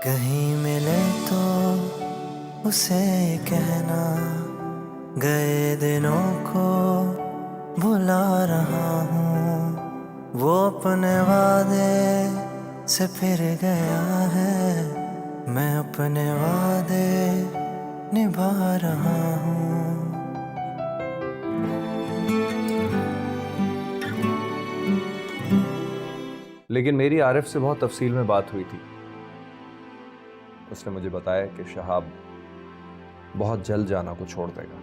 कहीं मिले तो उसे कहना, गए दिनों को भुला रहा हूँ। वो अपने वादे से फिर गया है, मैं अपने वादे निभा रहा हूँ। लेकिन मेरी आरिफ से बहुत तफसील में बात हुई थी। उसने मुझे बताया कि शहाब बहुत जल्द जाना को छोड़ देगा।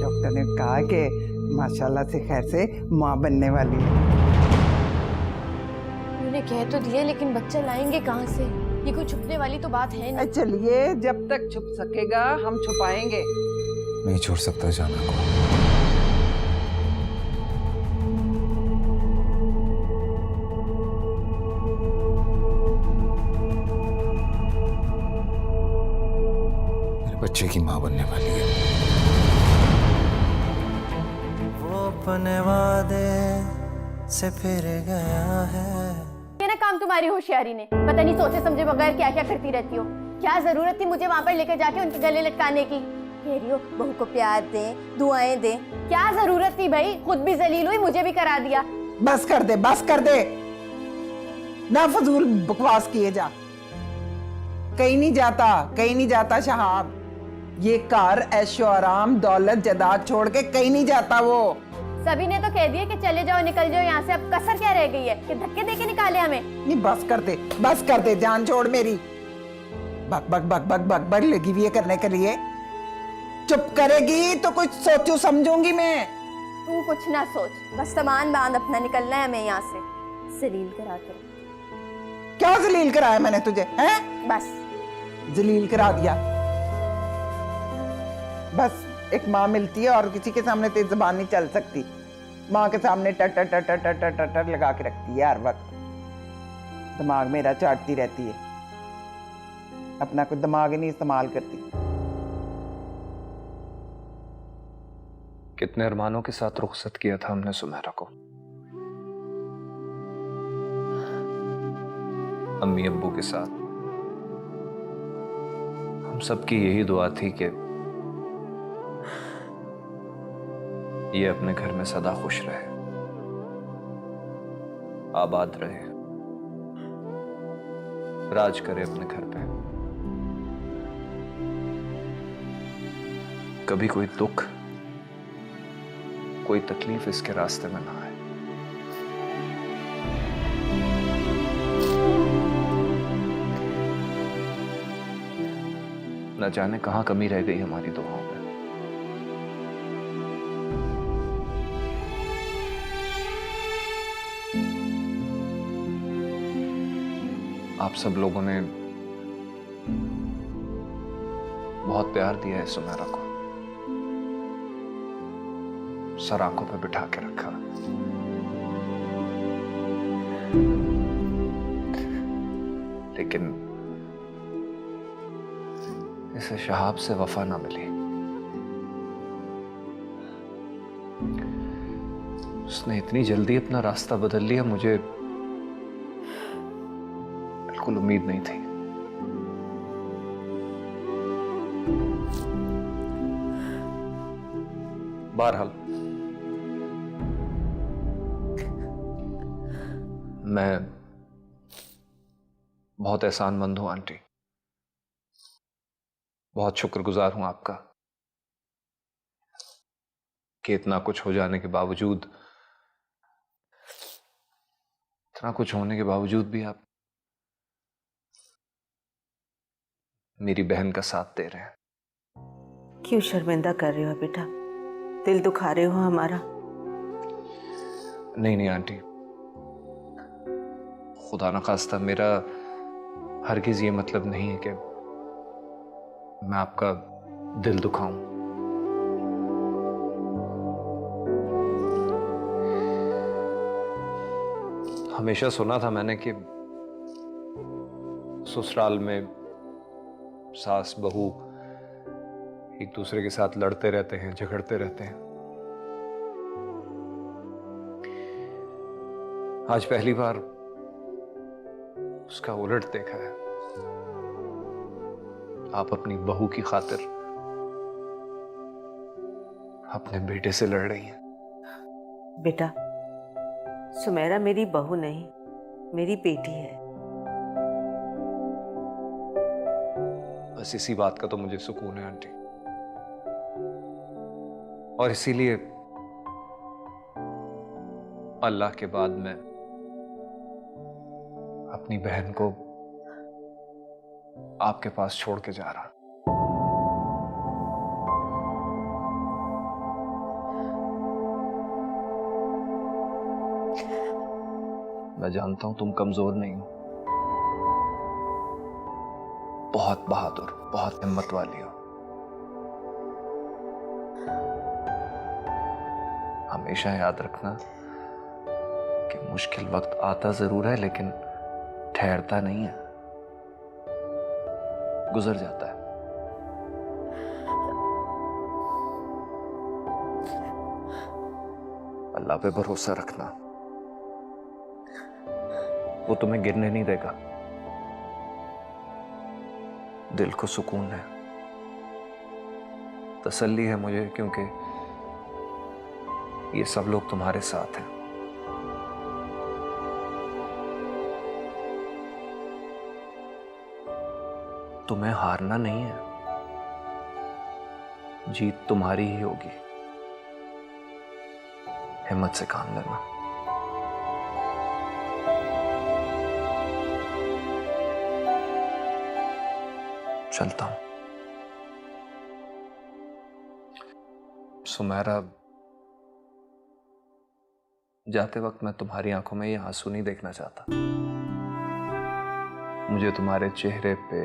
डॉक्टर ने कहा कि माशाल्लाह से खैर से माँ बनने वाली है। उन्होंने कह तो दिया, लेकिन बच्चा लाएंगे कहाँ से? ये कोई छुपने वाली तो बात है नहीं। चलिए, जब तक छुप सकेगा हम छुपाएंगे। नहीं छोड़ सकता जाना को। मेरे बच्चे की माँ बनने वाली है। वो अपने वादे से फिर गया है। ये ना काम तुम्हारी होशियारी ने, पता नहीं सोचे समझे बगैर क्या क्या करती रहती हो। क्या जरूरत थी मुझे वहां पर लेकर जाके उनके गले लटकाने की? कह रही हो बहू को प्यार दे, दुआएं दे। क्या जरूरत थी भाई? खुद भी जलील हुई, मुझे भी करा दिया। बस कर दे, बस कर दे। ना फजूल बकवास किए जा। कहीं नहीं जाता, कहीं नहीं जाता शहाब। ये कार ऐशो आराम दौलत जायदाद छोड़ के कहीं नहीं जाता वो। सभी ने तो कह दिया कि चले जाओ, निकल जाओ यहाँ से। अब कसर क्या रह गई है कि धक्के देके निकाले हमें? नहीं, बस कर दे, बस कर दे, जान छोड़ मेरी। बक बक बक बक बक बक लगी हुई है करने के लिए। चुप करेगी तो कुछ सोचू समझूंगी मैं। तू कुछ ना सोच, बस सामान बांध अपना, निकलना है हमें यहाँ से। जलील करा कर। क्या जलील कराया मैंने तुझे? हैं? बस जलील करा दिया। बस एक माँ मिलती है और किसी के सामने तेज जुबान नहीं चल सकती। माँ के सामने टर टर टर टर टर टर टर टर लगा के रखती है हर वक्त। दिमाग मेरा चाटती रहती है, अपना कोई दिमाग ही नहीं इस्तेमाल करती। कितने अरमानों के साथ रुखसत किया था हमने सुमेरा को। अम्मी अब्बू के साथ हम सबकी यही दुआ थी कि ये अपने घर में सदा खुश रहे, आबाद रहे, राज करे अपने घर पे। कभी कोई दुख, कोई तकलीफ इसके रास्ते में ना आए। न जाने कहां कमी रह गई हमारी दुआओं में। आप सब लोगों ने बहुत प्यार दिया है सुमेरा को, सर आंखों पे बिठा के रखा। लेकिन इसे शहाब से वफा ना मिली। उसने इतनी जल्दी अपना रास्ता बदल लिया, मुझे बिल्कुल उम्मीद नहीं थी। बहरहाल मैं बहुत एहसानमंद हूं आंटी, बहुत शुक्रगुजार हूं आपका कि इतना कुछ हो जाने के बावजूद, इतना कुछ होने के बावजूद भी आप मेरी बहन का साथ दे रहे हैं। क्यों शर्मिंदा कर रहे हो बेटा? दिल दुखा रहे हो हमारा। नहीं नहीं आंटी, खुदा न खास्ता मेरा हरगिज ये मतलब नहीं है कि मैं आपका दिल दुखाऊं। हमेशा सुना था मैंने कि ससुराल में सास बहू एक दूसरे के साथ लड़ते रहते हैं, झगड़ते रहते हैं। आज पहली बार उसका उलट देखा है। आप अपनी बहू की खातिर अपने बेटे से लड़ रही हैं। बेटा, सुमेरा मेरी बहू नहीं, मेरी बेटी है। बस इसी बात का तो मुझे सुकून है आंटी, और इसीलिए अल्लाह के बाद मैं अपनी बहन को आपके पास छोड़ के जा रहा। मैं जानता हूं तुम कमजोर नहीं हो, बहुत बहादुर, बहुत हिम्मत वाली हो। हमेशा याद रखना कि मुश्किल वक्त आता जरूर है, लेकिन ठहरता नहीं है, गुजर जाता है। अल्लाह पे भरोसा रखना, वो तुम्हें गिरने नहीं देगा। दिल को सुकून है, तसल्ली है मुझे, क्योंकि ये सब लोग तुम्हारे साथ हैं। तुम्हें हारना नहीं है, जीत तुम्हारी ही होगी। हिम्मत से काम लेना। चलता हूं। सुमेरा, जाते वक्त मैं तुम्हारी आंखों में ये आंसू नहीं देखना चाहता। मुझे तुम्हारे चेहरे पे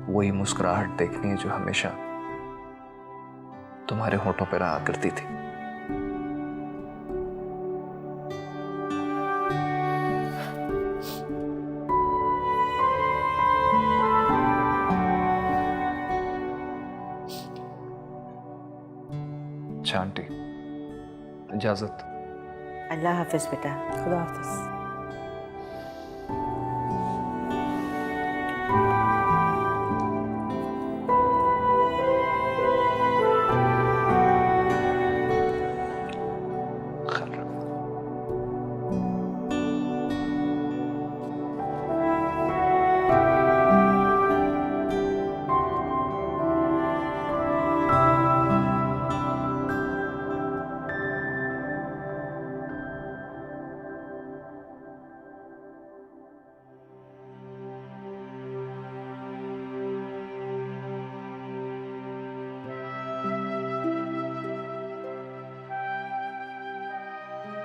वही मुस्कुराहट देखनी है जो हमेशा तुम्हारे होठों पे रहा करती थी। अच्छा आंटी, इजाजत। अल्लाह हाफिज बेटा। खुदा हाफिज।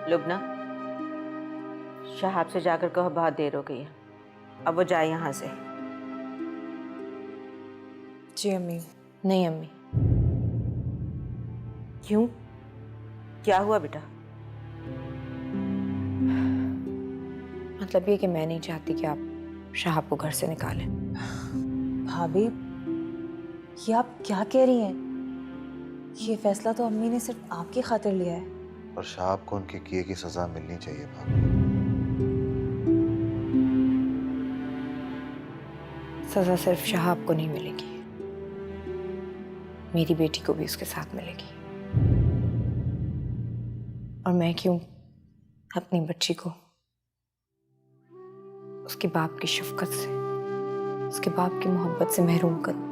लुबना, शहाब से जाकर कहो बहुत देर हो गई है, अब वो जाए यहाँ से। जी अम्मी। नहीं अम्मी। क्यों, क्या हुआ बेटा? मतलब ये कि मैं नहीं चाहती कि आप शहाब को घर से निकालें। भाभी, ये आप क्या कह रही हैं? ये फैसला तो अम्मी ने सिर्फ आपकी खातिर लिया है। और शहाब को उनके किए की सजा मिलनी चाहिए भाभी। सजा सिर्फ शहाब को नहीं मिलेगी, मेरी बेटी को भी उसके साथ मिलेगी। और मैं क्यों अपनी बच्ची को उसके बाप की शफकत से, उसके बाप की मोहब्बत से महरूम करूं?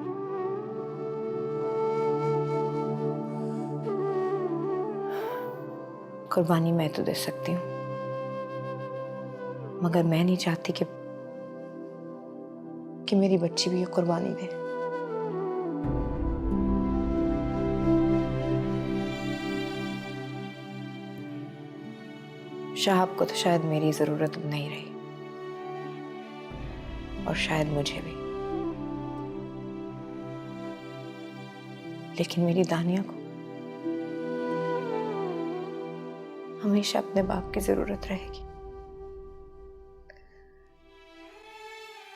कुर्बानी मैं तो दे सकती हूँ, मगर मैं नहीं चाहती कि मेरी बच्ची भी ये कुर्बानी दे। शहाब को तो शायद मेरी जरूरत अब नहीं रही, और शायद मुझे भी, लेकिन मेरी दानिया को हमेशा अपने बाप की जरूरत रहेगी।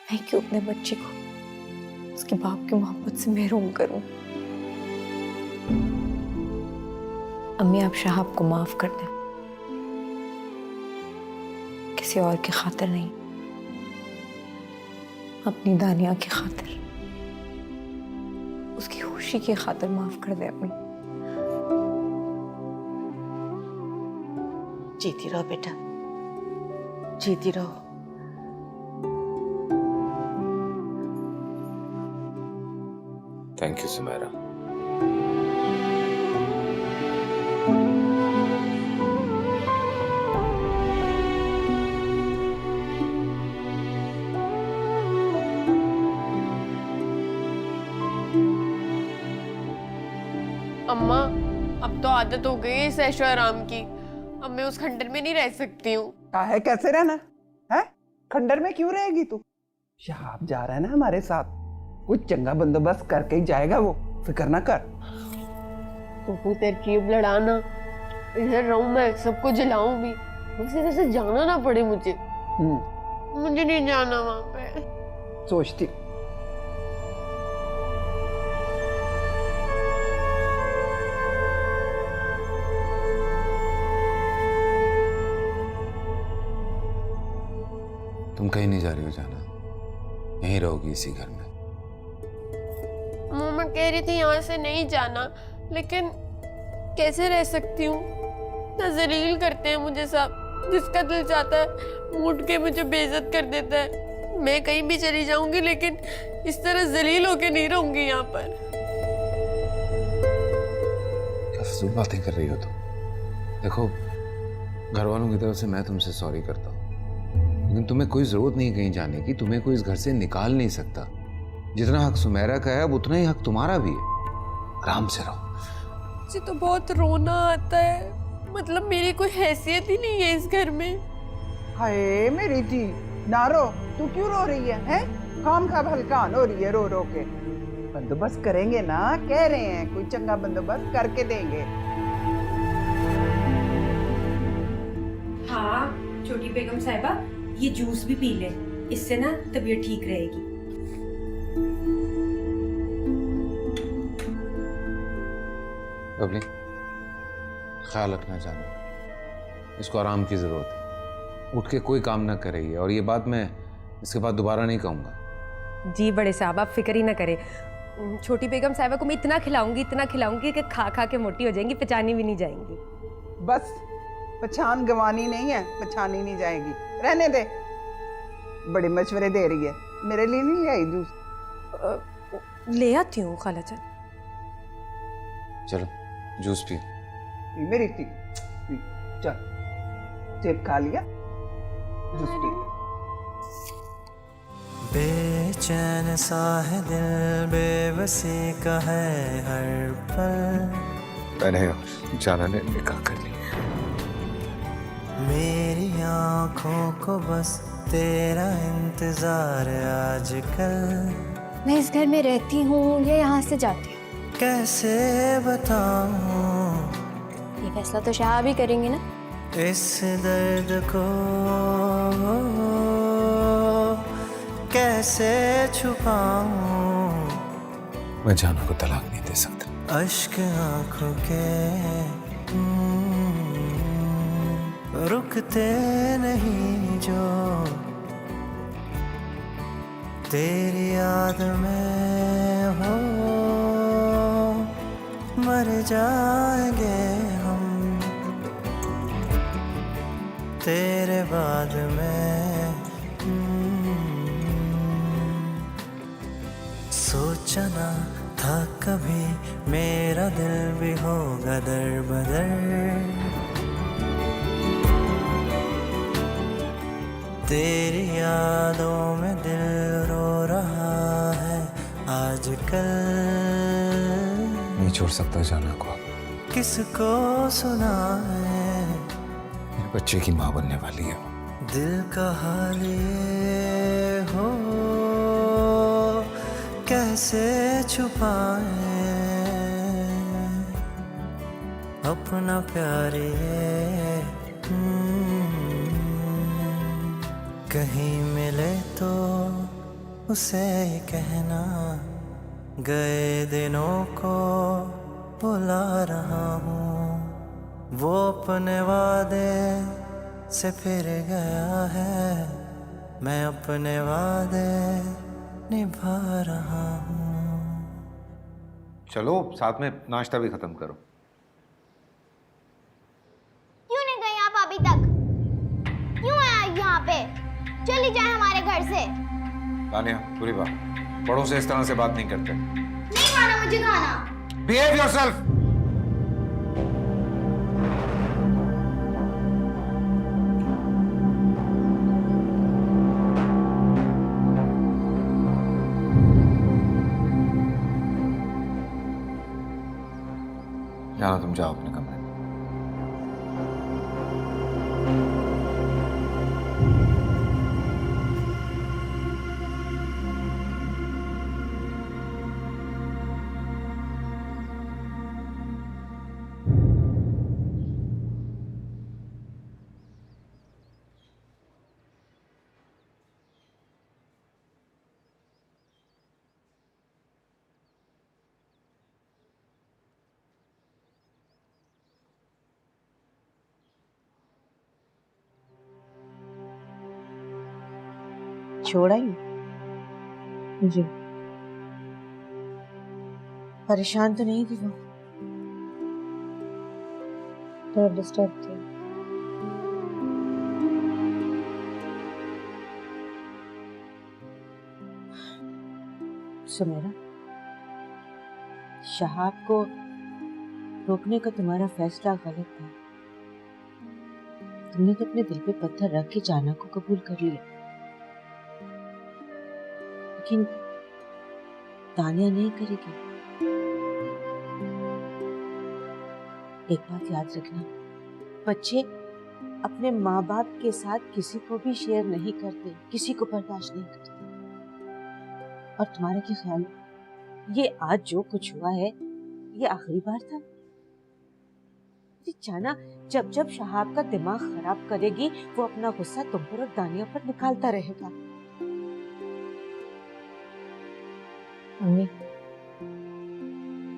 मैं क्यों अपने बच्चे को उसके बाप की मोहब्बत से महरूम करूं? अम्मी, आप शहाब को माफ कर दें, किसी और की खातिर नहीं, अपनी दानिया की खातिर, उसकी खुशी की खातिर माफ कर दे अम्मी। जीती रहो बेटा, जीती रहो। Thank you Sumera. अम्मा, अब तो आदत हो गई है इस ऐशो आराम की। अब मैं उस खंडर में नहीं रह सकती हूँ। काहे कैसे रहना है? खंडर में क्यों रहेगी तू? शहाब जा रहा है ना हमारे साथ, कुछ चंगा बंदोबस्त करके ही जाएगा वो, फिक्र ना कर। तो तरकीब लड़ाना, इधर रहूं मैं, सबको जलाऊं भी, उसे जैसे जाना ना पड़े मुझे। मुझे नहीं जाना वहां पे। सोचती तुम कहीं नहीं जा रही हो जाना, यहीं रहोगी इसी घर में। मम्मा कह रही थी यहाँ से नहीं जाना, लेकिन कैसे रह सकती हूँ? ना जलील करते हैं मुझे सब, जिसका दिल चाहता है उठ के मुझे बेइज्जत कर देता है। मैं कहीं भी चली जाऊंगी, लेकिन इस तरह जलील होके नहीं रहूंगी यहाँ पर। क्या फजूल बातें कर रही हो तुम? देखो, घर वालों की तरफ से मैं तुमसे सॉरी करता हूँ, लेकिन तुम्हें कोई जरूरत नहीं कहीं जाने की। तुम्हें कोई इस घर से निकाल नहीं सकता। जितना हक सुमेरा का है, अब उतना ही हक तुम्हारा भी है। आराम से रहो। मुझे तो बहुत रोना आता है, मतलब मेरी कोई हैसियत ही नहीं है इस घर में। हाय मेरी थी, ना रो। तू क्यों रो रही है? काम खा हल्कान हो रही है रो रो के। बंदोबस्त करेंगे ना, कह रहे हैं, कोई चंगा बंदोबस्त करके देंगे। हाँ छोटी बेगम साहिबा, ये जूस भी पी ले, इससे ना तबीयत ठीक रहेगी। बबली, ख्याल रखना जाना, इसको आराम की जरूरत है। उठ के कोई काम ना करेगी, और ये बात मैं इसके बाद दोबारा नहीं कहूँगा। जी बड़े साहब, आप फिक्र ही ना करें। छोटी बेगम साहिबा को मैं इतना खिलाऊंगी कि खा खा के मोटी हो जाएंगी, पहचानी भी नहीं जाएंगी। बस पहचान गंवानी नहीं है, पहचानी नहीं जाएगी। रहने दे, बड़े मशवरे दे रही है। मेरे लिए नहीं ले आई जूस? ले आती हूँ खाला जान। चलो जूस पियो। मेरी थी, चल सेब खा लिया, जूस पी ले। बेचैन सा है दिल, बेबसी का है हर पल। मैंने जाना ने निकाह कर लिया। मेरी आंखों को बस तेरा इंतजार आजकल। मैं इस घर में रहती हूँ या यहाँ से जाती हूँ? कैसे बताऊं ये फैसला तो शाह भी करेंगे ना। इस दर्द को कैसे छुपाऊं, मैं जाना को तलाक नहीं दे सकता। अश्क आंखों के रुकते नहीं जो, तेरी याद में हो मर जाएंगे हम, तेरे बाद में। सोचा ना था कभी मेरा दिल भी होगा दर बदर, तेरी यादों में दिल रो रहा है आजकल। नहीं छोड़ सकता जाना को। किसको सुनाए, मेरे बच्चे की माँ बनने वाली है वो। दिल का हाल ये हो कैसे छुपाए, अपना प्यार ये कहीं मिले तो उसे कहना, गए दिनों को बुला रहा हूँ। वो अपने वादे से फिर गया है, मैं अपने वादे निभा रहा हूँ। चलो साथ में नाश्ता भी खत्म करो। क्यों नहीं गए आप अभी तक? क्यों आए यहाँ पे? चली जाए हमारे घर से। तानिया, पूरी बात, बड़ों से इस तरह से बात नहीं करते। नहीं खाना मुझे खाना। Behave yourself. जाना, तुम जाओ अपने कमरे में। छोड़ा ही जी। परेशान तो नहीं थी वो? थोड़ा डिस्टर्ब थी। सुमेरा, शहाब को रोकने का तुम्हारा फैसला गलत था। तुमने तो अपने दिल पे पत्थर रख के जाना को कबूल कर लिया, लेकिन तानिया नहीं करेगी। एक बात याद रखना, बच्चे अपने माँ बाप के साथ किसी को भी शेयर नहीं करते, किसी को बर्दाश्त नहीं करते। और तुम्हारा क्या ख्याल है, ये आज जो कुछ हुआ है ये आखिरी बार था? जाना, जब जब शहाब का दिमाग खराब करेगी वो अपना गुस्सा तुम पर और दानिया पर निकालता रहेगा। मम्मी,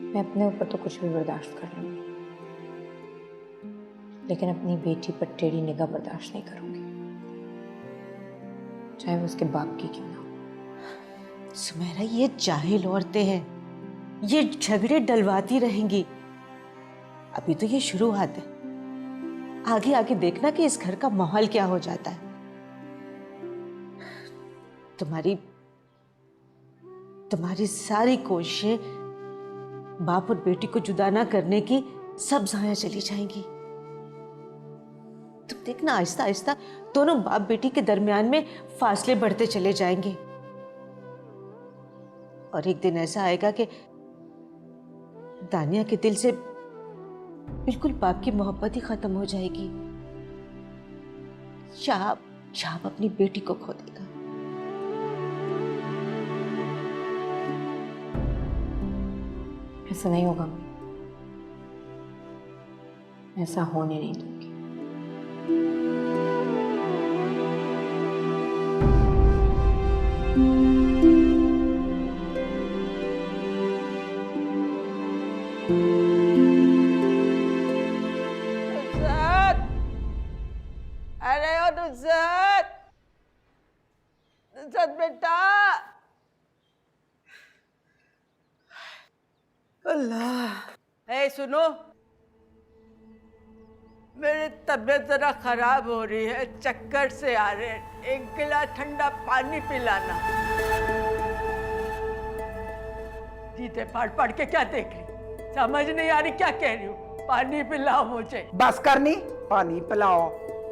मैं अपने ऊपर तो कुछ भी बर्दाश्त कर लूंगी, लेकिन अपनी बेटी पर टेढ़ी निगाह बर्दाश्त नहीं करूंगी, चाहे वो उसके बाप की क्यों ना हो। सुमेरा, ये जाहिल औरतें हैं, ये झगड़े डलवाती रहेंगी। अभी तो ये शुरुआत है, आगे आगे देखना कि इस घर का माहौल क्या हो जाता है। तुम्हारी सारी कोशिशें बाप और बेटी को जुदा ना करने की सब ज़ाया चली जाएंगी। तुम देखना, आहिस्ता आहिस्ता दोनों बाप बेटी के दरमियान में फासले बढ़ते चले जाएंगे, और एक दिन ऐसा आएगा कि दानिया के दिल से बिल्कुल बाप की मोहब्बत ही खत्म हो जाएगी। शहाब अपनी बेटी को खो देगा। ऐसा नहीं होगा मम्मी, ऐसा होने नहीं दूंगी। अरे ओ नुसरत, नुसरत बेटा, अल्लाह। ए सुनो, मेरी तबीयत जरा खराब हो रही है, चक्कर से आ रहे हैं, एक गिलास ठंडा पानी पिलाना। जीते पढ़ के क्या देख रही, समझ नहीं आ रही क्या कह रही हूँ? पानी पिलाओ मुझे। बस करनी, पानी पिलाओ।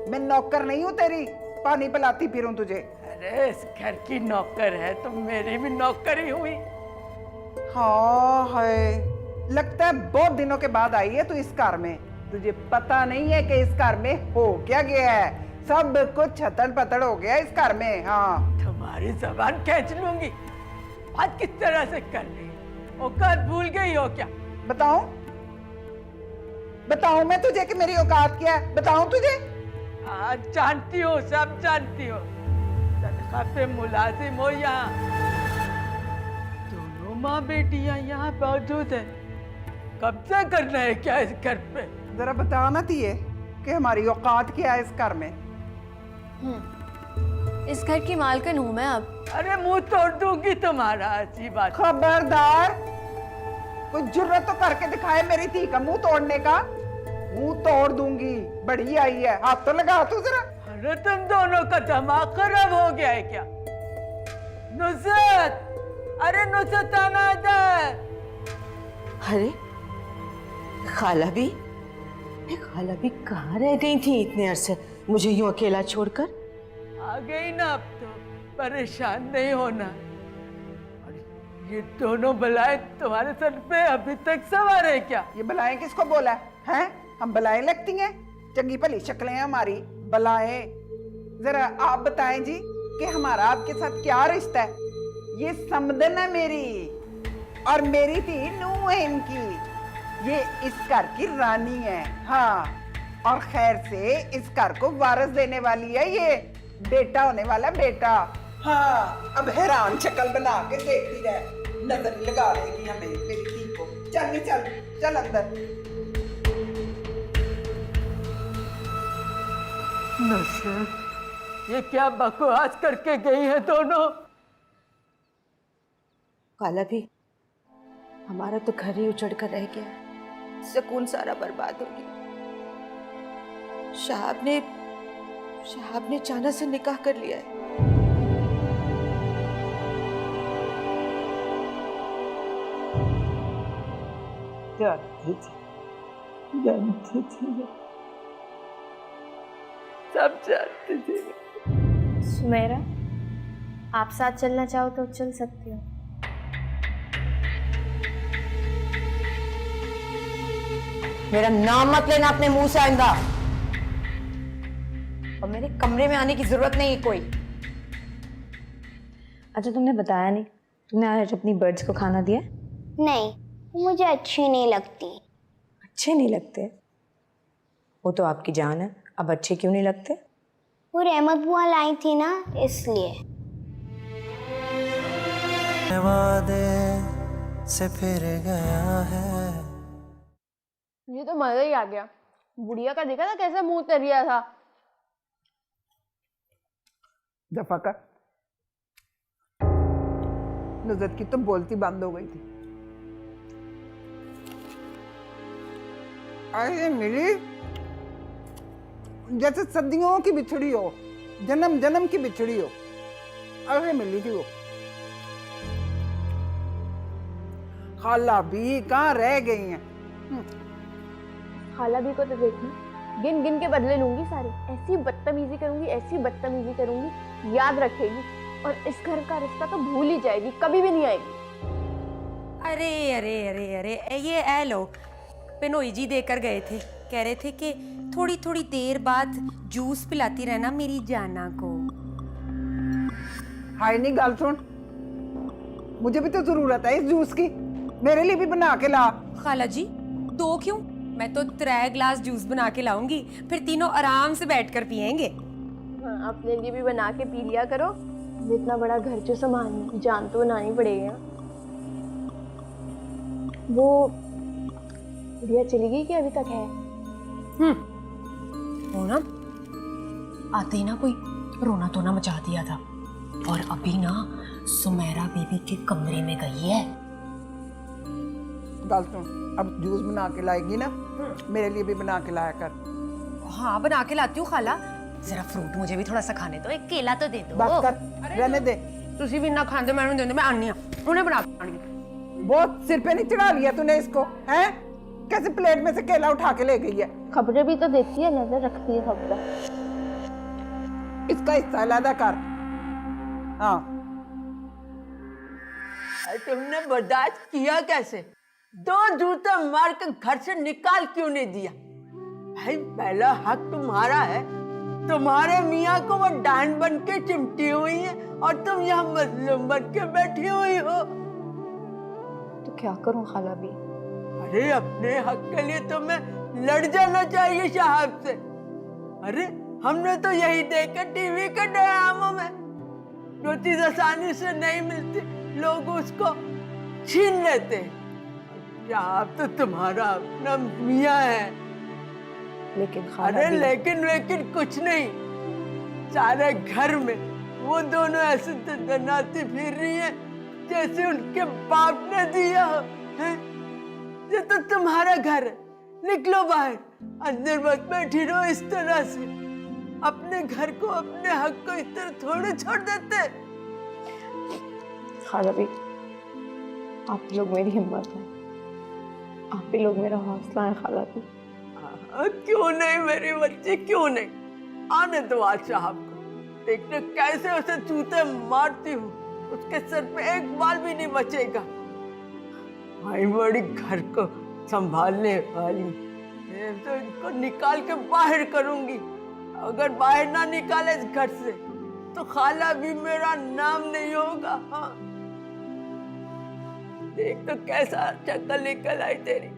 मैं नौकर नहीं हूँ तेरी, पानी पिलाती फिरूं तुझे। अरे इस घर की नौकर है तो मेरी भी नौकर ही हुई। हाँ है, लगता है बहुत दिनों के बाद आई है तू इस घर में। तुझे पता नहीं है कि इस घर में हो क्या गया है, सब कुछ छतड़ पतड़ हो गया इस घर में। हाँ, तुम्हारी जबान खींच लूंगी, बात किस तरह से कर रही, औकात भूल गई हो क्या? बताऊं मैं तुझे कि मेरी औकात क्या है? बताऊं तुझे? हाँ जानती हो, सब जानती हो, तनख्वाह पे मुलाजिम हो यहाँ। दोनों माँ बेटियां यहाँ मौजूद है, कब्जा करना है क्या इस घर पे? जरा बताना थी कि हमारी औकात क्या है इस घर में। इस घर की मालकिन हूँ मैं अब। अरे मुंह तोड़ दूंगी तुम्हारा, अच्छी बात। खबरदार, कोई जुर्रत तो करके दिखाए मेरी धी का मुंह तोड़ने का। मुंह तोड़ दूंगी, बड़ी आई है, हाथ तो लगा तू जरा। अरे तुम दोनों का दिमाग खराब हो गया है क्या? नुसरत, अरे नुसरत आना इधर। अरे खाला भी कहाँ रह गई थी इतने अरसे मुझे यूं अकेला छोड़कर? आ गई ना, अब तो परेशान नहीं होना। ये दोनों बलाएं तुम्हारे सर पे अभी तक सवार है क्या? ये बलाएं किसको बोला है? हम बलाएं लगती हैं? चंगी भली शक्लें हैं हमारी बलाएं। जरा आप बताएं जी कि हमारा आपके साथ क्या रिश्ता है? ये समदन है मेरी, और मेरी थी नूह है इनकी। ये इस घर की रानी है, हाँ, और खैर से इस घर को वारस देने वाली है। ये बेटा होने वाला बेटा। हाँ, अब हैरान शक्ल बना के देखती रहे, नजर लगा लेगी हमें मेरी धी को। चल नी चल, चल अंदर। नुसरत, ये क्या बकवास करके गई है दोनों? खाला भी, हमारा तो घर ही उजड़ कर रह गया, सुकून सारा बर्बाद हो गया। शहाब ने चाना से निकाह कर लिया है। जानते थे, सब जानते थे। सुमेरा, आप साथ चलना चाहो तो चल सकती हो। मेरा नाम मत लेना अपने मुंह से आइंदा, और मेरे कमरे में आने की जरूरत नहीं है कोई। अच्छा, तुमने बताया नहीं, तुमने आज अपनी बर्ड्स को खाना दिया? नहीं, मुझे अच्छी नहीं लगती। अच्छे नहीं लगते? वो तो आपकी जान है, अब अच्छे क्यों नहीं लगते? वो रहमत बुआ लाई थी ना, इसलिए। वादे से फिर गया है। ये तो मजा ही आ गया। बुढ़िया का देखा था कैसे मुंह तर रिया था। दफा कर। नुसरत की तो बोलती बंद हो गई थी। अरे मिली जैसे सदियों की बिछड़ी हो, जन्म जन्म की बिछड़ी हो। अरे मिली थी वो। खाला भी कहाँ रह गई हैं? खाला भी को तो देखना, गिन गिन के बदले लूंगी सारे। ऐसी बदतमीजी करूंगी, ऐसी बदतमीजी करूंगी, याद रखेगी। और इस घर का रिश्ता तो भूल ही जाएगी, कभी भी नहीं आएगी। अरे अरे अरे अरे, ये ए लो, पेनोई जी देकर गए थे, कह रहे थे कि थोड़ी थोड़ी देर बाद जूस पिलाती रहना मेरी जाना को। हाय नहीं, गाल सुन, मुझे भी तो जरूरत है इस जूस की, मेरे लिए भी बना के ला। खाला जी, 2 क्यों? मैं तो 3 ग्लास जूस बना के लाऊंगी, फिर तीनों आराम से बैठकर पियेंगे। हाँ, अपने लिए भी बना के पी लिया करो। इतना बड़ा घर जो संभालने जान तो बनानी पड़ेगी ना। वो बुढ़िया चली गई कि अभी तक है? वो ना आते ही ना कोई रोना धोना मचा दिया था, और अभी ना सुमेरा बीबी के कमरे में गई है। गाल सुन, अब जूस बना के लाएगी ना, मेरे लिए भी बना के लाया कर। हाँ, बना के लाती हूँ खाला। जरा फ्रूट मुझे भी थोड़ा सा खाने दो, एक केला तो दे दो। बस कर, रहने दे। तुसी भी ना खाते, मैं नहीं, मैं आनी उन्हें बना के आनी। बहुत सिर पे नहीं चढ़ा लिया तूने इसको, हैं? कैसे प्लेट में से केला उठा के ले गई है? खबरें भी तो देती है, नजर रखती है सब पर। इसका हिस्सा अलग कर। हाँ, तुमने बर्दाश्त किया कैसे? 2 जूते मार के घर से निकाल क्यों नहीं दिया? भाई पहला हक तुम्हारा है। तुम्हारे मियाँ को वो डांड बन के चिमटी हुई है, और तुम यहाँ मजलूम बन के बैठी हुई हो। तो क्या करूं खाला भी? अरे अपने हक के लिए तुम्हें लड़ जाना चाहिए साहब से। अरे हमने तो यही देखा टीवी के ड्रामों में, जो चीज आसानी से नहीं मिलती लोग उसको छीन लेते हैं। साहब तो तुम्हारा अपना मियाँ है। लेकिन अरे लेकिन कुछ नहीं, सारे घर में वो दोनों ऐसे दनाती फिर रही हैं जैसे उनके बाप ने दिया हो, है? ये तो तुम्हारा घर है, निकलो बाहर, अंदर मत बैठी रहो इस तरह से। अपने घर को, अपने हक को इस तरह थोड़े छोड़ देते। खाला भी, आप ही लोग मेरी हिम्मत है, आप ही लोग मेरा हौसला है खाला भी। क्यों नहीं मेरी बच्ची, क्यों नहीं? आने दो आज साहब को, देखने कैसे उसे जूते मारती हूँ, उसके सर पे एक बाल भी नहीं बचेगा। भाई बड़ी घर को संभालने वाली, मैं तो इनको निकाल के बाहर करूंगी। अगर बाहर ना निकाले इस घर से तो खाला भी मेरा नाम नहीं होगा। हाँ, देख तो कैसा शक्ल निकल आई तेरी,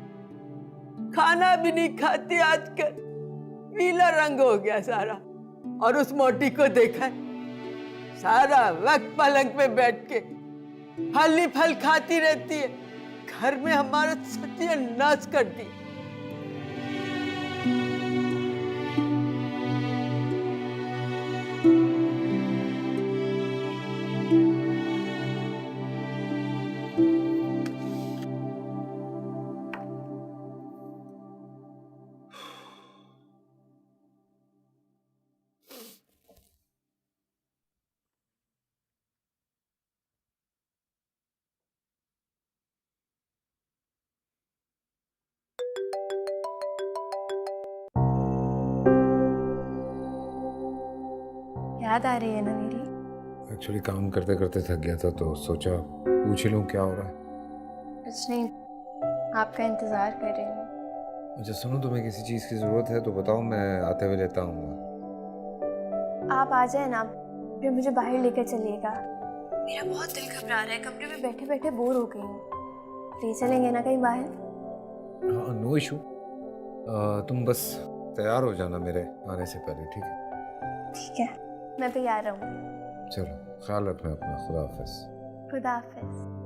खाना भी नहीं खाती आजकल, पीला रंग हो गया सारा। और उस मोटी को देखा है, सारा वक्त पलंग पे बैठ के फल ही फल खाती रहती है, घर में हमारा सत्यानाश करती है। याद आ रही है ना मेरी? एक्चुअली काम करते करते थक गया था तो सोचा पूछ ही लूँ क्या हो रहा है। कुछ नहीं, आपका इंतजार कर रही हूँ। अच्छा सुनो, तुम्हें किसी चीज़ की ज़रूरत है तो बताओ, मैं आते हुए लेता हूँ। आप आ जाए ना, फिर मुझे बाहर लेकर चलिएगा। मेरा बहुत दिल घबरा रहा है, कमरे में बैठे बैठे बोर हो गई हूँ। ले चलेंगे ना कहीं बाहर? हाँ, नो इशू। तुम बस तैयार हो जाना मेरे आने से पहले, ठीक है? ठीक है, मैं तैयार रहूँ। चलो, ख्याल रखना अपना। खुदा हाफिज। खुदा हाफिज।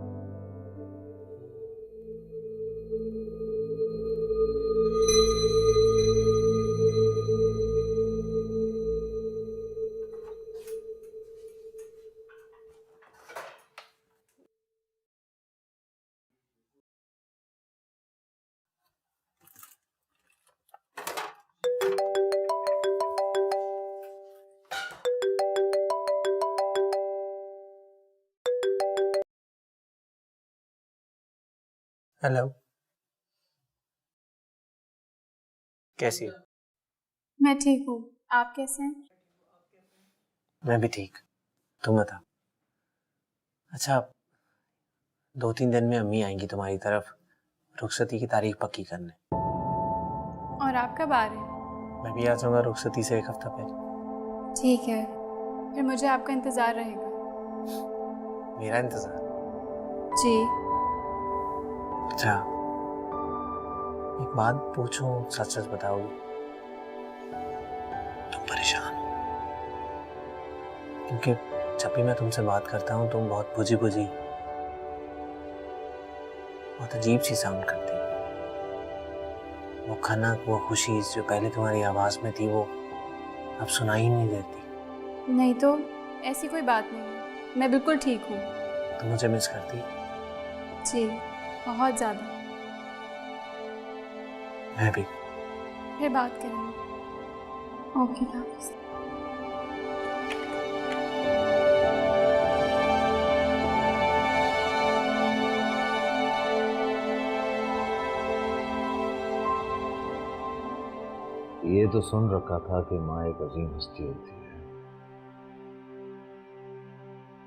हेलो, कैसी हो? मैं ठीक हूँ, आप कैसे हैं? मैं भी ठीक। तुम बता। अच्छा, 2-3 दिन में अम्मी आएंगी तुम्हारी तरफ रुखसती की तारीख पक्की करने। और आप कब आ रहे हैं? मैं भी आ जाऊंगा रुखसती से 1 हफ्ता पहले। ठीक है, फिर मुझे आपका इंतज़ार रहेगा। मेरा इंतजार? जी। अच्छा, एक बात पूछूं, सच सच बताओगी? तुम परेशान हो? क्योंकि जब भी मैं तुमसे बात करता हूँ तुम बहुत बुझी बुझी, बहुत अजीब सी साउंड करती हो। वो खनक, वो खुशी जो पहले तुम्हारी आवाज़ में थी वो अब सुनाई ही नहीं देती। नहीं तो ऐसी कोई बात नहीं है, मैं बिल्कुल ठीक हूँ। तुम मुझे मिस करती? जी, बहुत ज़्यादा। मैं भी। फिर बात करेंगे। Okay, bye. ये तो सुन रखा था कि माँ एक अजीम हस्ती होती है,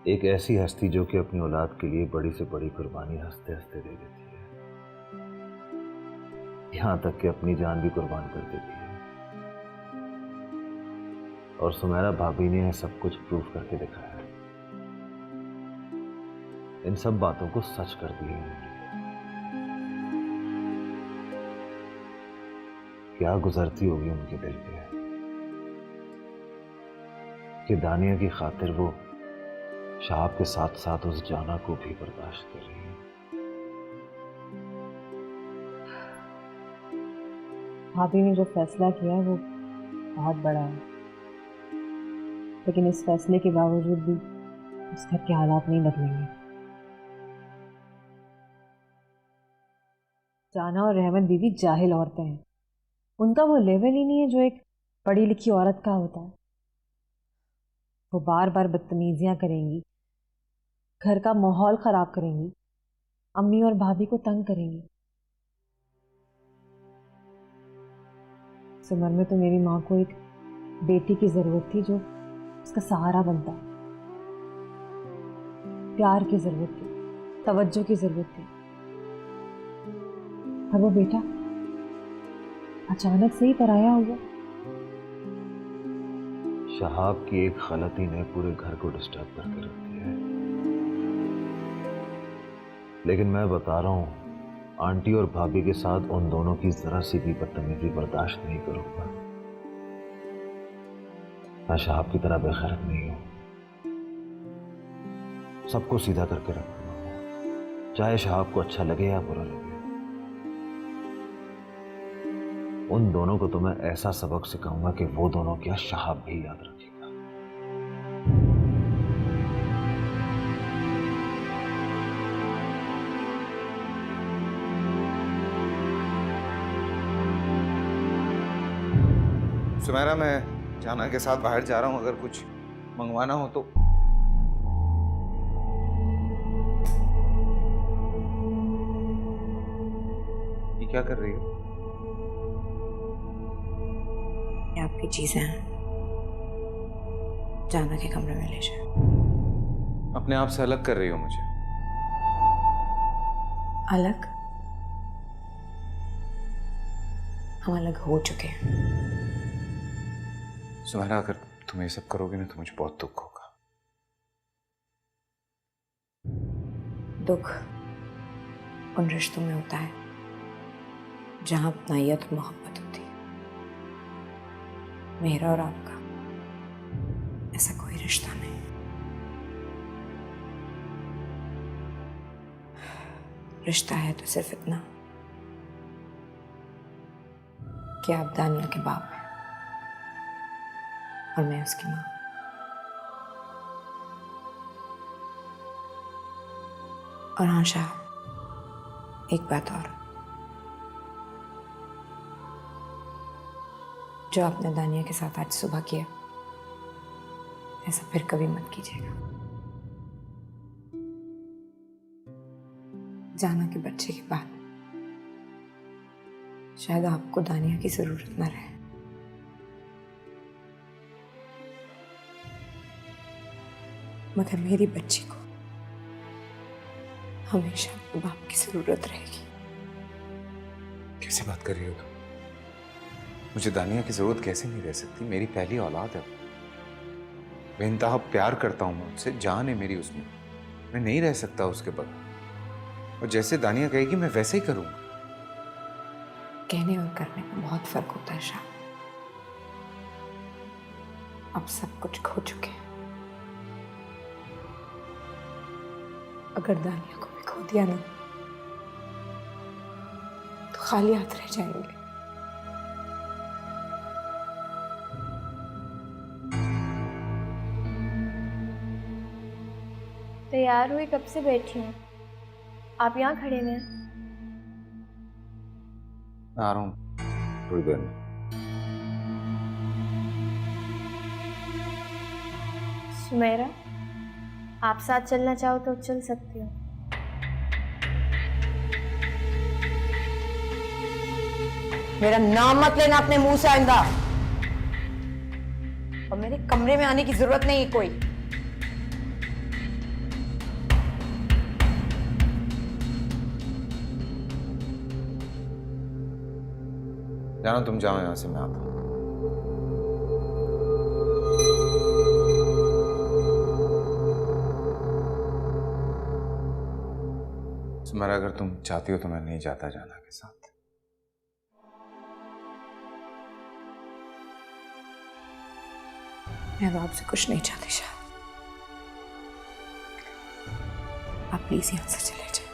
एक ऐसी हस्ती जो कि अपनी औलाद के लिए बड़ी से बड़ी कुर्बानी हंसते हंसते दे देती है, यहाँ तक कि अपनी जान भी कुर्बान कर देती है। और सुमेरा भाभी ने सब कुछ प्रूव करके दिखाया है। इन सब बातों को सच कर दिया है। क्या गुजरती होगी उनके दिल पे कि दानिया की खातिर वो शाहब के साथ साथ उस जाना को भी बर्दाश्त कर रही है। भाभी ने जो फैसला किया है वो बहुत बड़ा है, लेकिन इस फैसले के बावजूद भी उस घर के हालात नहीं बदलेंगे। जाना और रहमत बीवी जाहिल औरतें हैं, उनका वो लेवल ही नहीं है जो एक पढ़ी लिखी औरत का होता है। वो बार बार बदतमीजियां करेंगी, घर का माहौल खराब करेंगी, अम्मी और भाभी को तंग करेंगी। इस उम्र में तो मेरी माँ को एक बेटी की जरूरत थी जो उसका सहारा बनता, प्यार की जरूरत थी, तवज्जो की जरूरत थी। और वो बेटा अचानक से ही पराया हो गया। शहाब की एक गलती ने पूरे घर को डिस्टर्ब करके रख दिया है। लेकिन मैं बता रहा हूँ, आंटी और भाभी के साथ उन दोनों की जरा सी भी बदतमीजी बर्दाश्त नहीं करूंगा। मैं शहाब की तरह बेखैरत नहीं हूं, सबको सीधा करके रखूंगा, चाहे शहाब को अच्छा लगे या बुरा लगे। उन दोनों को तो मैं ऐसा सबक सिखाऊंगा कि वो दोनों क्या शहाब भी याद रखेगा। सुमेरा, मैं जाना के साथ बाहर जा रहा हूं, अगर कुछ मंगवाना हो तो। ये क्या कर रही हो? ये आपकी चीजें हैं, जाना के कमरे में ले जाए। अपने आप से अलग कर रही हो मुझे। अलग? हम अलग हो चुके हैं। सुमेरा, अगर तुम ये सब करोगे ना तो मुझे बहुत दुख होगा। दुख उन रिश्तों में होता है जहां अपनायत और मोहब्बत होती है। मेरा और आपका ऐसा कोई रिश्ता नहीं। रिश्ता है तो सिर्फ इतना कि आप दानिया के बाप हैं और मैं उसकी माँ। और हाँ शाह, एक बात और, जो आपने दानिया के साथ आज सुबह किया, ऐसा फिर कभी मत कीजिएगा। जाना के बच्चे के बाद शायद आपको दानिया की जरूरत न रहे, मगर मेरी बच्ची को हमेशा अपने बाप की जरूरत रहेगी। कैसी बात कर रही हो तुम? मुझे दानिया की जरूरत कैसे नहीं रह सकती? मेरी पहली औलाद है, बेइंतहा प्यार करता हूं मैं उससे, जान है मेरी उसमें, मैं नहीं रह सकता उसके बगैर। और जैसे दानिया कहेगी मैं वैसे ही करूंगा। कहने और करने में बहुत फर्क होता है शाह। अब सब कुछ खो चुके हैं, अगर दानिया को भी खो दिया ना तो खाली हाथ रह जाएंगे। तैयार हुई, कब से बैठी हूँ, आप यहाँ खड़े हुए हैं। मैं आ रहा हूं थोड़ी देर में। सुमेरा, आप साथ चलना चाहो तो चल सकती हो। मेरा नाम मत लेना अपने मुंह से आइंदा, और मेरे कमरे में आने की जरूरत नहीं है कोई। जानो, तुम जाओ यहां से, मैं आता हूं। सुमेरा, अगर तुम चाहती हो तो मैं नहीं जाता जाना के साथ। मैं अब आपसे कुछ नहीं चाहती शाह, आप प्लीज यहां से चले जाए,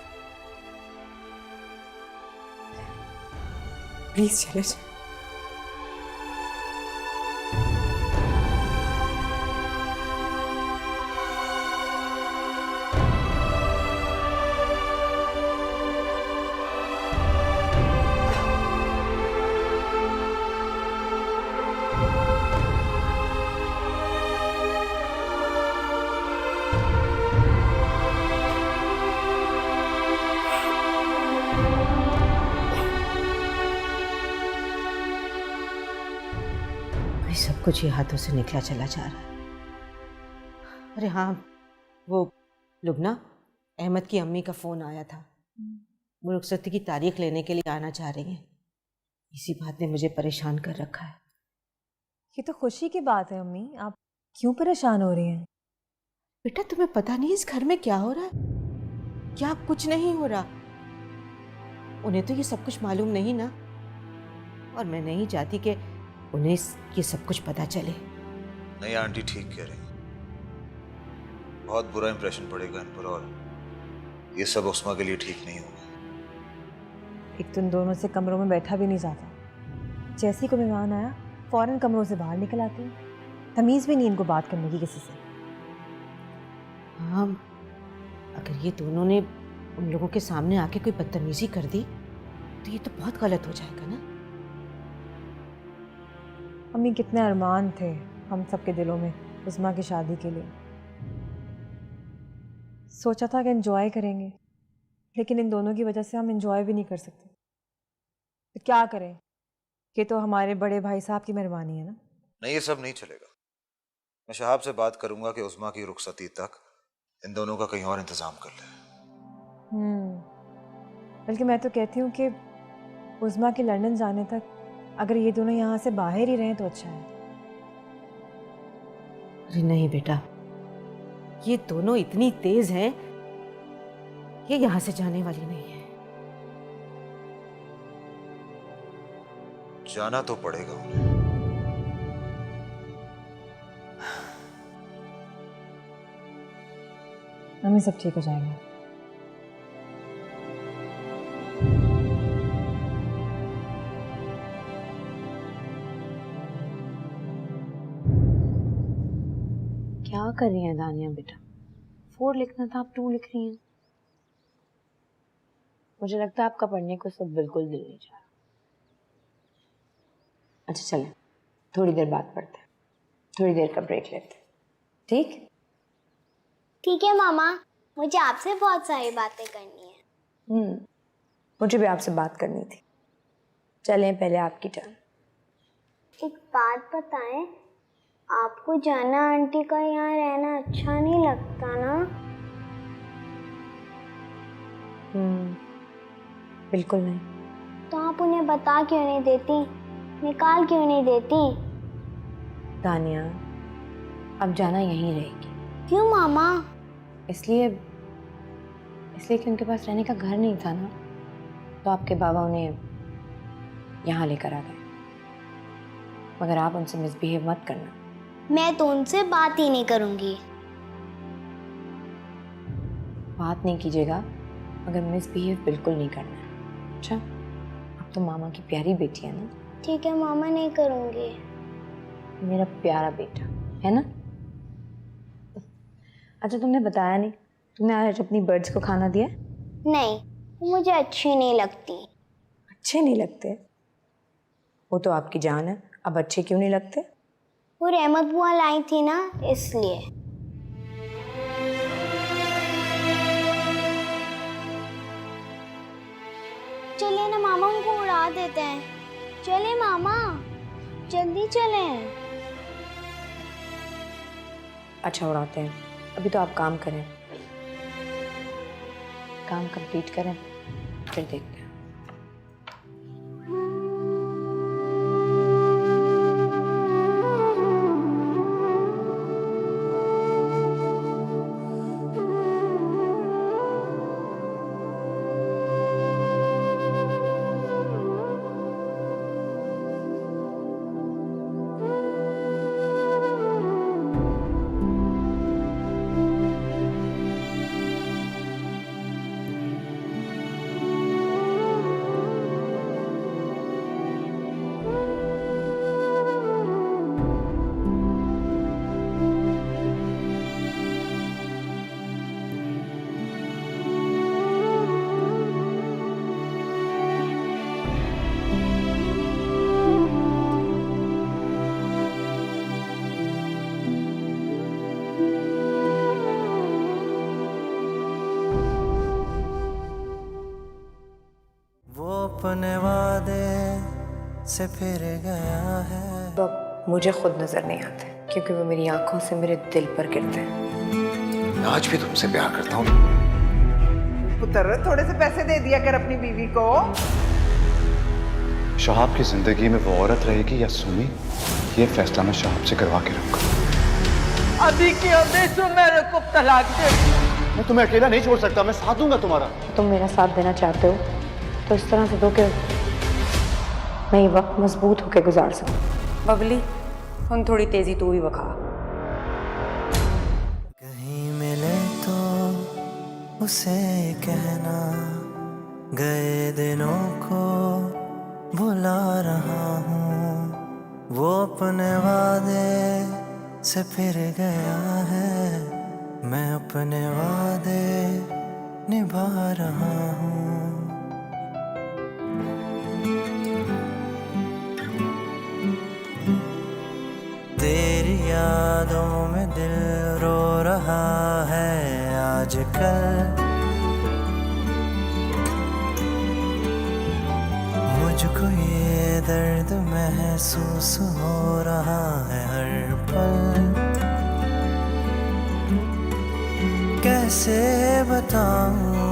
प्लीज चले जाए। अभी सब कुछ ही हाथों से निकला चला जा रहा है। अरे हाँ, वो लुबना, अहमद की अम्मी का फ़ोन आया था। वो रुखसती की तारीख लेने के लिए आना चाह रही हैं। इसी बात ने मुझे परेशान कर रखा है। ये तो खुशी की बात है अम्मी, आप क्यों परेशान हो रही हैं? बेटा तुम्हें पता नहीं इस घर में क्या हो रहा है? क्या कुछ नहीं हो रहा? उन्हें तो ये सब कुछ मालूम नहीं ना, और मैं नहीं चाहती कि उन्हें ये सब कुछ पता चले। नहीं आंटी, ठीक कह रही, बहुत बुरा इंप्रेशन पड़ेगा इन पर, और ये सब उस्मा के लिए ठीक नहीं होगा। एक तो इन दोनों से कमरों में बैठा भी नहीं जाता। जैसे ही कोई मेहमान आया फौरन कमरों से बाहर निकल आते हैं। तमीज़ भी नहीं इनको बात करने की किसी से। हाँ, अगर ये दोनों ने उन लोगों के सामने आके कोई बदतमीजी कर दी तो ये तो बहुत गलत हो जाएगा ना। अम्मी, कितने अरमान थे हम सबके दिलों में उस्मा की शादी के लिए। सोचा था कि एंजॉय करेंगे, लेकिन इन दोनों की वजह से हम एंजॉय भी नहीं कर सकते। तो क्या करें? ये तो हमारे बड़े भाई साहब की मेहरबानी है ना। नहीं, ये सब नहीं चलेगा। मैं शहाब से बात करूंगा कि उस्मा की रुखसती तक इन दोनों का कहीं और इंतजाम कर ले। बल्कि मैं तो कहती हूँ कि उस्मा के लंदन जाने तक अगर ये दोनों यहाँ से बाहर ही रहें तो अच्छा है। अरे नहीं बेटा, ये दोनों इतनी तेज हैं, ये यहाँ से जाने वाली नहीं है। जाना तो पड़ेगा उन्हें। मम्मी, सब ठीक हो जाएगा। क्या कर रही हैं दानिया बेटा? 4 लिखना था, आप 2 लिख रही हैं। मुझे लगता है आपका पढ़ने को सब बिल्कुल दिल नहीं चाह रहा। अच्छा चलें, थोड़ी देर बाद पढ़ते हैं, थोड़ी देर का ब्रेक लेते हैं, ठीक? ठीक है मामा, मुझे आपसे बहुत सारी बातें करनी है। मुझे भी आपसे बात करनी थी। चलें, पहले आपकी टर्न। एक बात बताएं, आपको जाना आंटी का यहाँ रहना अच्छा नहीं लगता ना? बिल्कुल नहीं। तो आप उन्हें बता क्यों नहीं देती, निकाल क्यों नहीं देती? दानिया, अब जाना यहीं रहेगी। क्यों मामा? इसलिए कि उनके पास रहने का घर नहीं था ना, तो आपके बाबा उन्हें यहाँ लेकर आ गए। मगर आप उनसे मिसबिहेव मत करना। मैं तो उनसे बात ही नहीं करूँगी। बात नहीं कीजिएगा, मगर मिसबिहेव बिल्कुल नहीं करना है। अच्छा, अब तो मामा की प्यारी बेटी है ना। ठीक है मामा, नहीं करूँगी। मेरा प्यारा बेटा है ना। अच्छा, तुमने बताया नहीं, तुमने आज अपनी बर्ड्स को खाना दिया? नहीं, मुझे अच्छी नहीं लगती। अच्छे नहीं लगते? वो तो आपकी जान है, अब अच्छे क्यों नहीं लगते? वो रहमत बुआ लाई थी ना, इसलिए। चलिए ना मामा, उनको उड़ा देते हैं। चले मामा, जल्दी चलें। अच्छा, उड़ाते हैं। अभी तो आप काम करें, काम कंप्लीट करें, फिर देखते हैं। अपने वादे से फिर गया है। तो मुझे खुद नजर नहीं आते, क्योंकि वो मेरी आंखों से मेरे दिल पर गिरते हैं। आज भी तुमसे प्यार करता हूँ। पुत्र थोड़े से पैसे दे दिया कर अपनी बीवी को। शहाब की जिंदगी में वो औरत रहेगी या सुमी, ये फैसला मैं शहाब से करवा के रखूंगा। अभी के आदेश में मेरे को तलाक दे। मैं तुम्हें अकेला नहीं छोड़ सकता, मैं साथ दूंगा तुम्हारा। तुम मेरा साथ देना चाहते हो तो इस तरह से दो कि मैं ये वक्त मजबूत होकर गुजार सकूं। बबली, हम थोड़ी तेजी तू ही बखा। कहीं मिले तो उसे कहना, गए दिनों को भुला रहा हूँ, वो अपने वादे से फिर गया है, मैं अपने वादे निभा रहा हूँ। तेरी यादों में दिल रो रहा है आजकल, मुझको ये दर्द महसूस हो रहा है हर पल। कैसे बताऊं